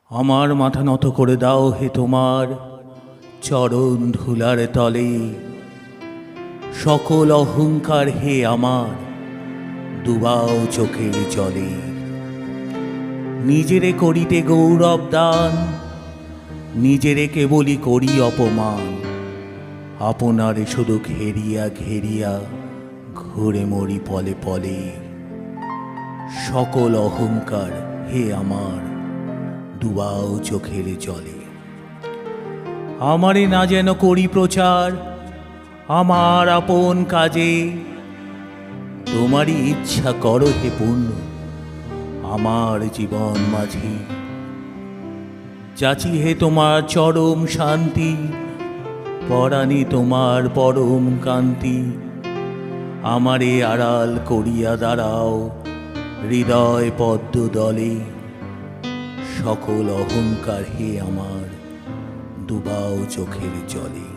আমার মাথা নত করে দাও হে তোমার চরণ ধুলার তলে। সকল অহংকার হে আমার ডুবাও চোখের জলে। নিজেরে করিতে গৌরব দান, নিজেরে কেবলই করি অপমান। আপনারে শুধু ঘেরিয়া ঘেরিয়া ঘুরে মরি পলে পলে। সকল অহংকার হে আমার ডুবাও চোখের জলে। আমারে না যেন করি প্রচার আমার আপন কাজে। তোমারই ইচ্ছা করো হে পূর্ণ আমার জীবন মাঝে। যাচি হে তোমার চরম শান্তি, পরাণে তোমার পরম কান্তি। আমারে আড়াল করিয়া দাঁড়াও হৃদয় পদ্ম দলে। সকল অহংকার হে আমার ডুবাও চোখের জলে।